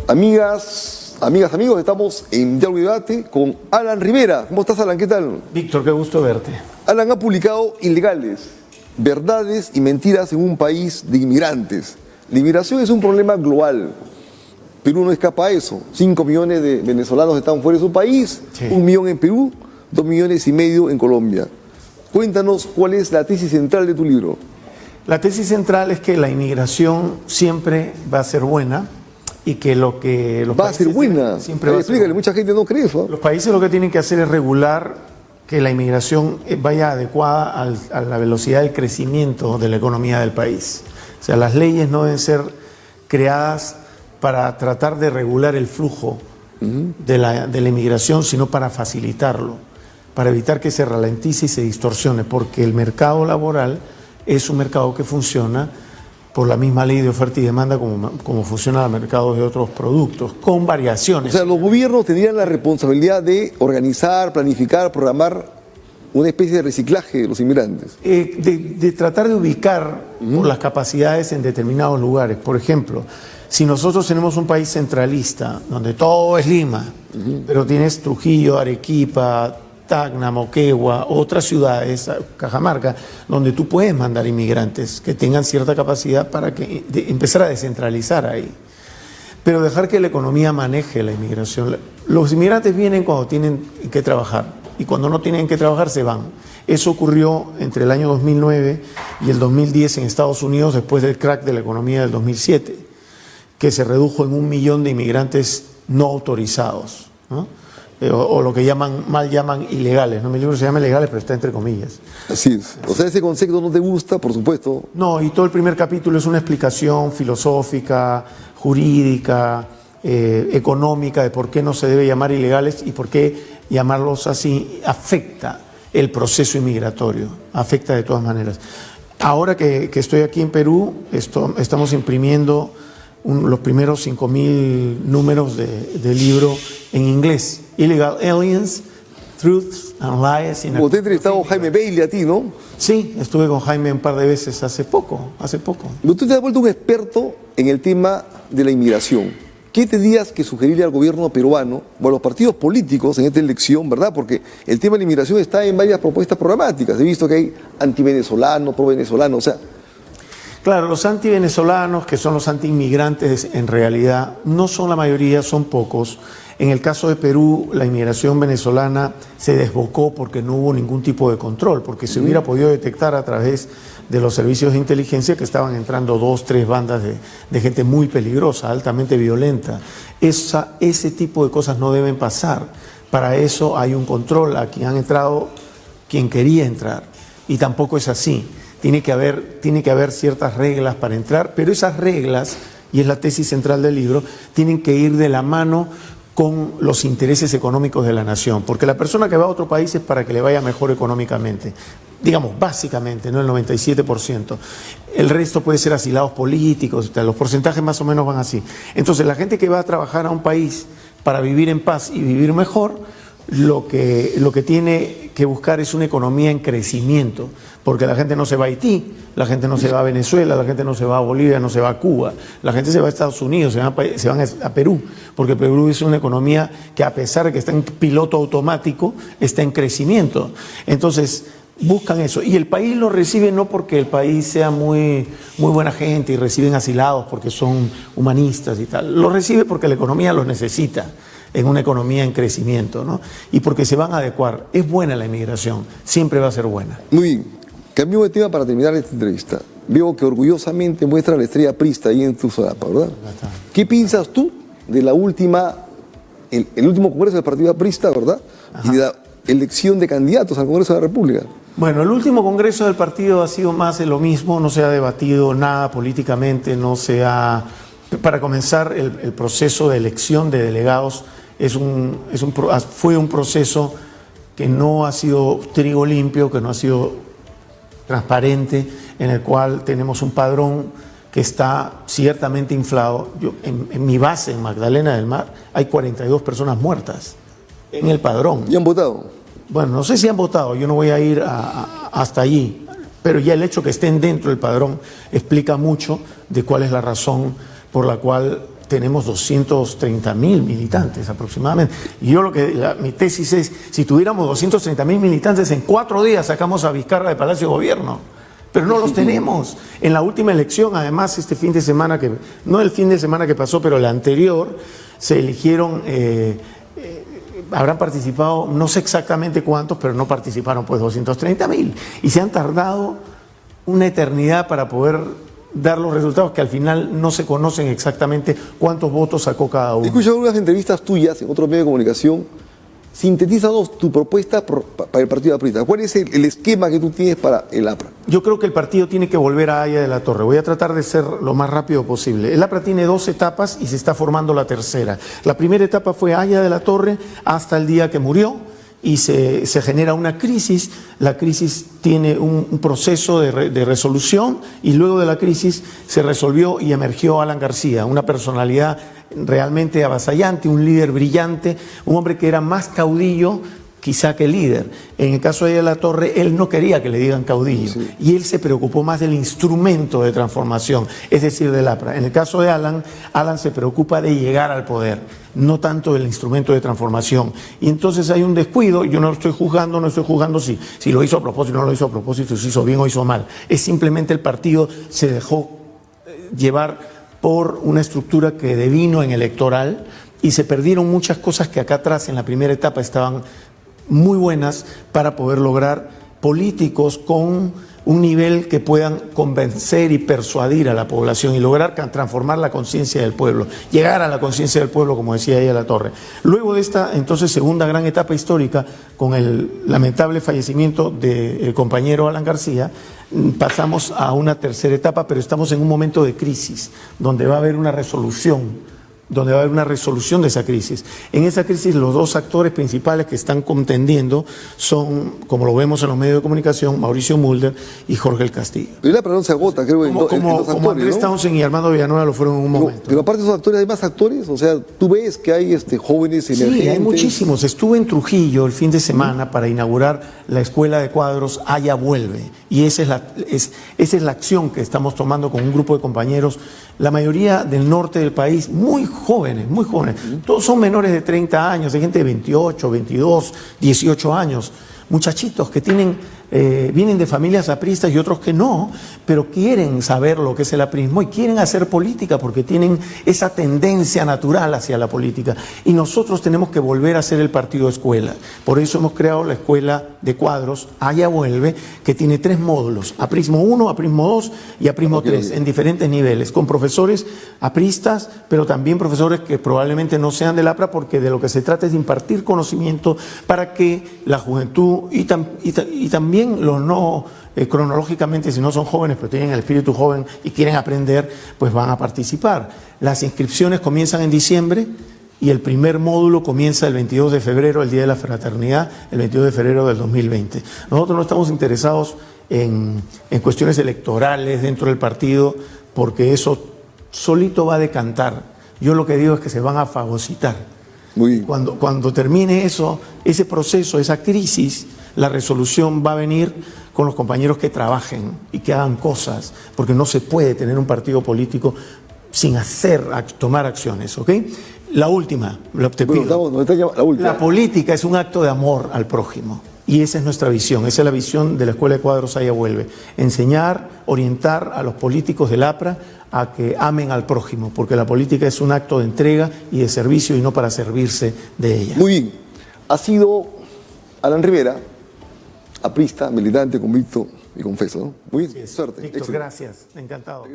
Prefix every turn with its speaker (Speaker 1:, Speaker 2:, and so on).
Speaker 1: Amigos, estamos en Diálogo y Debate con Alan Rivera. ¿Cómo estás, Alan? ¿Qué tal?
Speaker 2: Víctor, qué gusto verte.
Speaker 1: Alan ha publicado Ilegales, verdades y mentiras en un país de inmigrantes. La inmigración es un problema global. Perú no escapa a eso. 5 millones de venezolanos están fuera de su país, sí. 1 millón en Perú, 2,5 millones en Colombia. Cuéntanos cuál es la tesis central de tu libro.
Speaker 2: La tesis central es que la inmigración siempre va a ser buena y que lo que los
Speaker 1: va a ser buena.
Speaker 2: Siempre va a ser
Speaker 1: buena. Mucha gente no cree eso.
Speaker 2: Los países lo que tienen que hacer es regular que la inmigración vaya adecuada a la velocidad del crecimiento de la economía del país. O sea, las leyes no deben ser creadas para tratar de regular el flujo de la inmigración, sino para facilitarlo, para evitar que se ralentice y se distorsione, porque el mercado laboral es un mercado que funciona por la misma ley de oferta y demanda como funciona el mercado de otros productos, con variaciones.
Speaker 1: O sea, los gobiernos tendrían la responsabilidad de organizar, planificar, programar una especie de reciclaje de los inmigrantes.
Speaker 2: De tratar de ubicar por las capacidades en determinados lugares. Por ejemplo, si nosotros tenemos un país centralista, donde todo es Lima, pero tienes Trujillo, Arequipa, Tacna, Moquegua, otras ciudades, Cajamarca, donde tú puedes mandar inmigrantes que tengan cierta capacidad para empezar a descentralizar ahí. Pero dejar que la economía maneje la inmigración. Los inmigrantes vienen cuando tienen que trabajar y cuando no tienen que trabajar se van. Eso ocurrió entre el año 2009 y el 2010 en Estados Unidos después del crack de la economía del 2007, que se redujo en 1 millón de inmigrantes no autorizados, ¿no? O lo que mal llaman ilegales, ¿no? Mi libro se llama Ilegales, pero está entre comillas.
Speaker 1: Así es. O sea, ese concepto no te gusta, por supuesto.
Speaker 2: No, y todo el primer capítulo es una explicación filosófica, jurídica, económica de por qué no se debe llamar ilegales y por qué llamarlos así afecta el proceso inmigratorio, afecta de todas maneras. Ahora que estoy aquí en Perú, estamos imprimiendo los primeros 5,000 números de libro en inglés. Illegal Aliens, Truths and Lies.
Speaker 1: Como te he entrevistado Jaime Bailey a ti, ¿no?
Speaker 2: Sí, estuve con Jaime un par de veces hace poco.
Speaker 1: Pero tú te has vuelto un experto en el tema de la inmigración. ¿Qué tendrías que sugerirle al gobierno peruano o a los partidos políticos en esta elección, verdad? Porque el tema de la inmigración está en varias propuestas programáticas. He visto que hay antivenezolanos, pro-venezolanos, o sea...
Speaker 2: Claro, los antivenezolanos, que son los antiinmigrantes, en realidad no son la mayoría, son pocos. En el caso de Perú, la inmigración venezolana se desbocó porque no hubo ningún tipo de control, porque se hubiera podido detectar a través de los servicios de inteligencia que estaban entrando 2, 3 bandas de gente muy peligrosa, altamente violenta. Ese tipo de cosas no deben pasar. Para eso hay un control a quien han entrado, quien quería entrar, y tampoco es así. Tiene que haber ciertas reglas para entrar, pero esas reglas, y es la tesis central del libro, tienen que ir de la mano con los intereses económicos de la nación, porque la persona que va a otro país es para que le vaya mejor económicamente, digamos, básicamente, no el 97%. El resto puede ser asilados políticos, los porcentajes más o menos van así. Entonces, la gente que va a trabajar a un país para vivir en paz y vivir mejor, lo que tiene que buscar es una economía en crecimiento, porque la gente no se va a Haití, la gente no se va a Venezuela, la gente no se va a Bolivia, no se va a Cuba, la gente se va a Estados Unidos, se van a Perú, porque Perú es una economía que, a pesar de que está en piloto automático, está en crecimiento. Entonces buscan eso, y el país lo recibe no porque el país sea muy buena gente y reciben asilados porque son humanistas y tal, lo recibe porque la economía los necesita en una economía en crecimiento, ¿no? Y porque se van a adecuar. Es buena la inmigración, siempre va a ser buena.
Speaker 1: Muy bien. Cambio de tema para terminar esta entrevista. Veo que orgullosamente muestra la estrella aprista ahí en tu solapa, ¿verdad? ¿Qué piensas tú de el último congreso del Partido Aprista, ¿verdad? Ajá. Y de la elección de candidatos al Congreso de la República?
Speaker 2: Bueno, el último congreso del partido ha sido más de lo mismo, no se ha debatido nada políticamente, Para comenzar, el proceso de elección de delegados fue un proceso que no ha sido trigo limpio, que no ha sido transparente, en el cual tenemos un padrón que está ciertamente inflado. En mi base, en Magdalena del Mar, hay 42 personas muertas en el padrón.
Speaker 1: ¿Y han votado?
Speaker 2: Bueno, no sé si han votado, yo no voy a ir hasta allí, pero ya el hecho que estén dentro del padrón explica mucho de cuál es la razón por la cual tenemos 230.000 militantes aproximadamente. Y yo mi tesis es, si tuviéramos 230.000 militantes, en 4 días sacamos a Vizcarra de Palacio de Gobierno. Pero no los tenemos. En la última elección, además, este fin de semana, no el fin de semana que pasó, pero el anterior, se eligieron, habrán participado, no sé exactamente cuántos, pero no participaron pues 230.000. Y se han tardado una eternidad para poder dar los resultados que al final no se conocen exactamente cuántos votos sacó cada uno.
Speaker 1: Escucho algunas entrevistas tuyas en otro medio de comunicación. Sintetízanos tu propuesta para el partido aprista. ¿Cuál es el esquema que tú tienes para el APRA?
Speaker 2: Yo creo que el partido tiene que volver a Haya de la Torre. Voy a tratar de ser lo más rápido posible. El APRA tiene 2 etapas y se está formando la tercera. La primera etapa fue Haya de la Torre hasta el día que murió y se genera una crisis. La crisis tiene un proceso de resolución y luego de la crisis se resolvió y emergió Alan García, una personalidad realmente avasallante, un líder brillante, un hombre que era más caudillo quizá que líder. En el caso de Haya de la Torre, él no quería que le digan caudillo, sí, y él se preocupó más del instrumento de transformación, es decir, del APRA. En el caso de Alan se preocupa de llegar al poder, no tanto del instrumento de transformación. Y entonces hay un descuido. Yo no estoy juzgando si lo hizo a propósito, no lo hizo a propósito, si hizo bien o hizo mal. Es simplemente el partido se dejó llevar por una estructura que devino en electoral y se perdieron muchas cosas que acá atrás en la primera etapa estaban muy buenas para poder lograr políticos con un nivel que puedan convencer y persuadir a la población y lograr transformar la conciencia del pueblo, llegar a la conciencia del pueblo, como decía Haya de la Torre. Luego de esta, entonces, segunda gran etapa histórica, con el lamentable fallecimiento del compañero Alan García, pasamos a una tercera etapa, pero estamos en un momento de crisis, donde va a haber una resolución de esa crisis. En esa crisis los 2 actores principales que están contendiendo son, como lo vemos en los medios de comunicación, Mauricio Mulder y Jorge el Castillo.
Speaker 1: Pero la no se agota, creo,
Speaker 2: como Andrés Townsend y Armando Villanueva lo fueron en un momento.
Speaker 1: Pero aparte de esos actores, ¿hay más actores? O sea, tú ves que hay jóvenes emergentes.
Speaker 2: Sí, hay muchísimos. Estuve en Trujillo el fin de semana para inaugurar la escuela de cuadros Haya Vuelve. Y esa es la acción que estamos tomando con un grupo de compañeros, la mayoría del norte del país, muy jóvenes, muy jóvenes. Todos son menores de 30 años, hay gente de 28, 22, 18 años. Muchachitos que vienen de familias apristas y otros que no, pero quieren saber lo que es el aprismo y quieren hacer política porque tienen esa tendencia natural hacia la política. Y nosotros tenemos que volver a ser el partido escuela. Por eso hemos creado la escuela de cuadros Haya Vuelve, que tiene 3 módulos: aprismo 1, aprismo 2 y aprismo 3, en diferentes niveles, con profesores apristas, pero también profesores que probablemente no sean del APRA, porque de lo que se trata es de impartir conocimiento para que la juventud y también los no cronológicamente, si no son jóvenes pero tienen el espíritu joven y quieren aprender, pues van a participar. Las inscripciones comienzan en diciembre y el primer módulo comienza el 22 de febrero, el Día de la Fraternidad, el 22 de febrero del 2020. Nosotros no estamos interesados en cuestiones electorales dentro del partido, porque eso solito va a decantar. Yo lo que digo es que se van a fagocitar.
Speaker 1: Muy bien.
Speaker 2: Cuando termine ese proceso, esa crisis, la resolución va a venir con los compañeros que trabajen y que hagan cosas, porque no se puede tener un partido político sin tomar acciones, ¿ok? La última, te pido. La política es un acto de amor al prójimo. Y esa es nuestra visión, esa es la visión de la Escuela de Cuadros Haya Vuelve. Enseñar, orientar a los políticos del APRA a que amen al prójimo, porque la política es un acto de entrega y de servicio y no para servirse de ella.
Speaker 1: Muy bien. Ha sido Alan Rivera, aprista, militante, convicto y confeso, ¿no? Muy bien,
Speaker 2: Sí,
Speaker 1: suerte.
Speaker 2: Víctor, gracias, encantado.